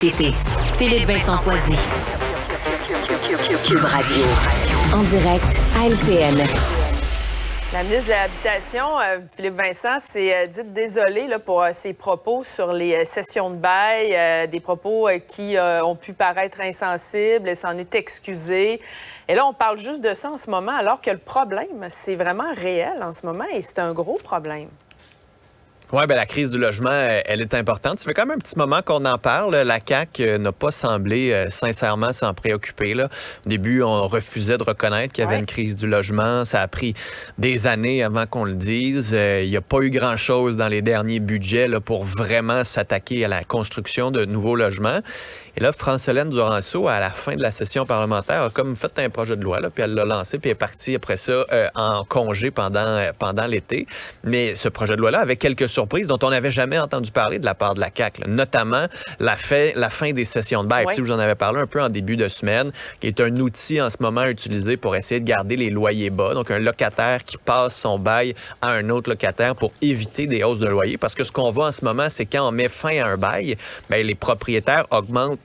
Tété. Philippe Vincent Foisy. Cube Radio. En direct à LCN. La ministre de l'Habitation, Philippe Vincent, s'est dite désolée là, pour ses propos sur les sessions de bail, des propos qui ont pu paraître insensibles. Elle s'en est excusée. Et là, on parle juste de ça en ce moment, alors que le problème, c'est vraiment réel en ce moment et c'est un gros problème. Oui, bien, la crise du logement, elle est importante. Ça fait quand même un petit moment qu'on en parle. La CAQ n'a pas semblé sincèrement s'en préoccuper. Là. Au début, on refusait de reconnaître qu'il y avait une crise du logement. Ça a pris des années avant qu'on le dise. Il n'y a pas eu grand-chose dans les derniers budgets là, pour vraiment s'attaquer à la construction de nouveaux logements. Et là, France-Hélène Duranceau, à la fin de la session parlementaire, a comme fait un projet de loi, là, puis elle l'a lancé, puis elle est partie après ça en congé pendant l'été. Mais ce projet de loi-là avait quelques surprises dont on n'avait jamais entendu parler de la part de la CAQ, là. Notamment la fin des sessions de bail. Oui. J'en avais parlé un peu en début de semaine, qui est un outil en ce moment utilisé pour essayer de garder les loyers bas. Donc, un locataire qui passe son bail à un autre locataire pour éviter des hausses de loyer. Parce que ce qu'on voit en ce moment, c'est quand on met fin à un bail, bien, les propriétaires augmentent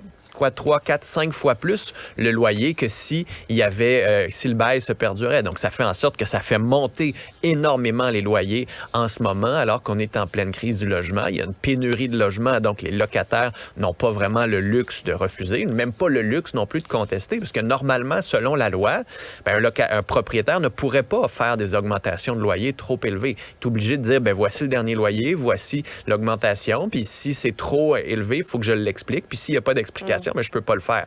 3, 4, 5 fois plus le loyer que si le bail se perdurait. Donc, ça fait en sorte que ça fait monter énormément les loyers en ce moment, alors qu'on est en pleine crise du logement. Il y a une pénurie de logements, donc les locataires n'ont pas vraiment le luxe de refuser, même pas le luxe non plus de contester, parce que normalement, selon la loi, un propriétaire ne pourrait pas faire des augmentations de loyer trop élevées. Il est obligé de dire, voici le dernier loyer, voici l'augmentation, puis si c'est trop élevé, il faut que je l'explique, puis s'il n'y a pas d'explication, mais je peux pas le faire.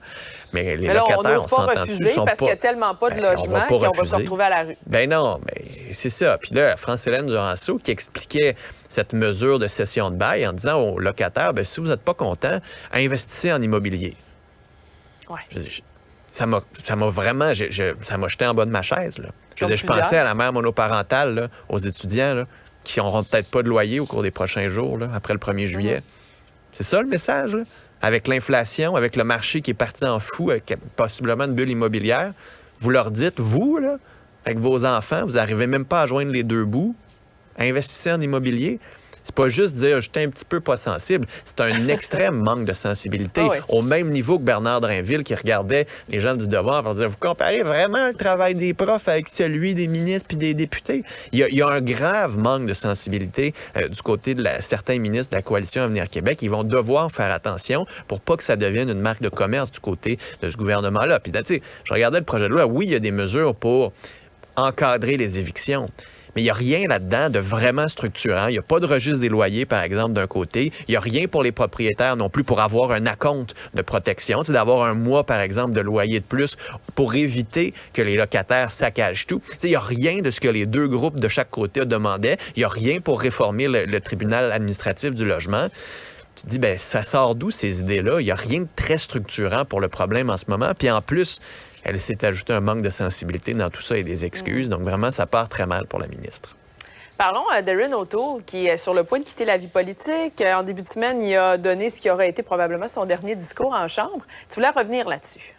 Mais les locataires, là, on n'ose pas refuser parce qu'il n'y a tellement pas de logement qu'on va se retrouver à la rue. Ben non, mais c'est ça. Puis là, France-Hélène Duranceau qui expliquait cette mesure de cession de bail en disant aux locataires, si vous n'êtes pas content, investissez en immobilier. Ouais. Ça m'a vraiment, ça m'a jeté en bas de ma chaise. Là. Je pensais à la mère monoparentale, là, aux étudiants là, qui n'auront peut-être pas de loyer au cours des prochains jours, là, après le 1er juillet. C'est ça le message, là? Avec l'inflation, avec le marché qui est parti en fou, avec possiblement une bulle immobilière, vous leur dites, vous, là, avec vos enfants, vous n'arrivez même pas à joindre les deux bouts, investissez en immobilier. C'est pas juste dire « j'étais un petit peu pas sensible », c'est un extrême manque de sensibilité, au même niveau que Bernard Drinville qui regardait les gens du Devoir pour dire « vous comparez vraiment le travail des profs avec celui des ministres puis des députés ». Il y a un grave manque de sensibilité du côté de certains ministres de la Coalition Avenir Québec. Ils vont devoir faire attention pour pas que ça devienne une marque de commerce du côté de ce gouvernement-là. Puis, tu sais, je regardais le projet de loi. Oui, il y a des mesures pour encadrer les évictions. Mais il n'y a rien là-dedans de vraiment structurant. Il n'y a pas de registre des loyers, par exemple, d'un côté. Il n'y a rien pour les propriétaires non plus pour avoir un acompte de protection. C'est d'avoir un mois, par exemple, de loyer de plus pour éviter que les locataires saccagent tout. Il n'y a rien de ce que les deux groupes de chaque côté demandaient. Il n'y a rien pour réformer le tribunal administratif du logement. Tu te dis, ça sort d'où ces idées-là? Il n'y a rien de très structurant pour le problème en ce moment. Puis en plus, elle s'est ajoutée un manque de sensibilité dans tout ça et des excuses. Donc vraiment, ça part très mal pour la ministre. Parlons d'Erin O'Toole, qui est sur le point de quitter la vie politique. En début de semaine, il a donné ce qui aurait été probablement son dernier discours en Chambre. Tu voulais revenir là-dessus?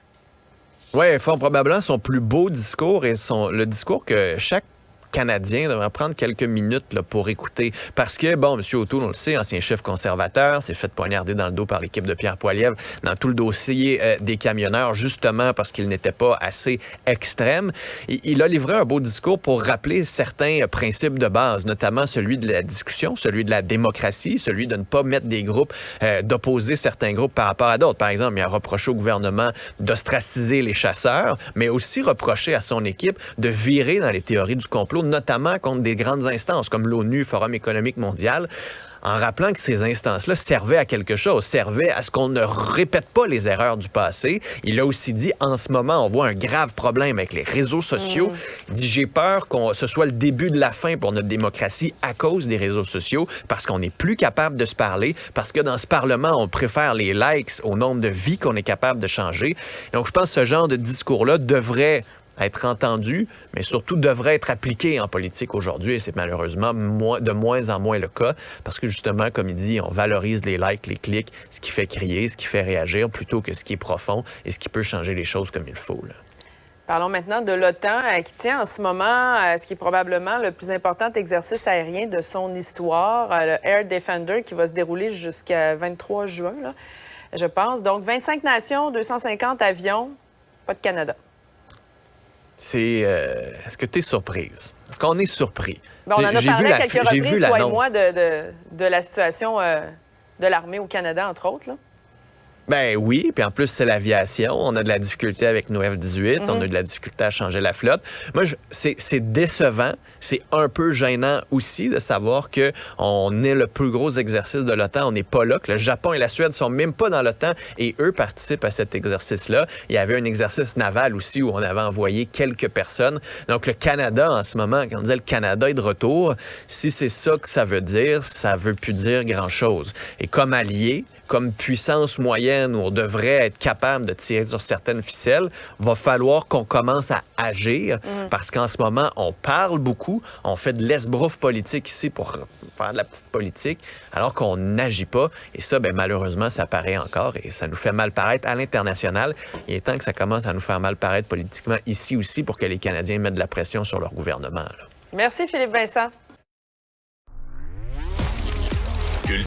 Oui, fort probablement son plus beau discours et le discours que chaque Canadien devrait prendre quelques minutes là, pour écouter. Parce que, M. O'Toole, on le sait, ancien chef conservateur, s'est fait poignarder dans le dos par l'équipe de Pierre Poilievre dans tout le dossier des camionneurs, justement parce qu'il n'était pas assez extrême. Il a livré un beau discours pour rappeler certains principes de base, notamment celui de la discussion, celui de la démocratie, celui de ne pas mettre des groupes, d'opposer certains groupes par rapport à d'autres. Par exemple, il a reproché au gouvernement d'ostraciser les chasseurs, mais aussi reproché à son équipe de virer dans les théories du complot, notamment contre des grandes instances comme l'ONU, Forum économique mondial, en rappelant que ces instances-là servaient à quelque chose, servaient à ce qu'on ne répète pas les erreurs du passé. Il a aussi dit, en ce moment, on voit un grave problème avec les réseaux sociaux. Il dit, j'ai peur que ce soit le début de la fin pour notre démocratie à cause des réseaux sociaux, parce qu'on n'est plus capable de se parler, parce que dans ce Parlement, on préfère les likes au nombre de vies qu'on est capable de changer. Donc, je pense que ce genre de discours-là devrait être entendu, mais surtout devrait être appliqué en politique aujourd'hui. Et c'est malheureusement de moins en moins le cas parce que justement, comme il dit, on valorise les likes, les clics, ce qui fait crier, ce qui fait réagir, plutôt que ce qui est profond et ce qui peut changer les choses comme il faut, là. Parlons maintenant de l'OTAN qui tient en ce moment ce qui est probablement le plus important exercice aérien de son histoire, le Air Defender qui va se dérouler jusqu'à 23 juin. Là. je pense. Donc, 25 nations, 250 avions, pas de Canada. Est-ce que tu es surprise? Est-ce qu'on est surpris? Bien, on en a parlé à quelques reprises, toi et l'annonce. moi, de la situation de l'armée au Canada, entre autres, là. Ben oui, puis en plus, c'est l'aviation. On a de la difficulté avec nos F-18. On a de la difficulté à changer la flotte. Moi, c'est décevant. C'est un peu gênant aussi de savoir qu'on est le plus gros exercice de l'OTAN. On n'est pas là, que le Japon et la Suède sont même pas dans l'OTAN et eux participent à cet exercice-là. Il y avait un exercice naval aussi où on avait envoyé quelques personnes. Donc, le Canada, en ce moment, quand on disait le Canada est de retour, si c'est ça que ça veut veut plus dire grand-chose. Et comme allié, comme puissance moyenne où on devrait être capable de tirer sur certaines ficelles, va falloir qu'on commence à agir parce qu'en ce moment, on parle beaucoup, on fait de l'esbrouf politique ici pour faire de la petite politique, alors qu'on n'agit pas. Et ça, ben, malheureusement, ça paraît encore et ça nous fait mal paraître à l'international. Il est temps que ça commence à nous faire mal paraître politiquement ici aussi pour que les Canadiens mettent de la pression sur leur gouvernement, là. Merci, Philippe Vincent.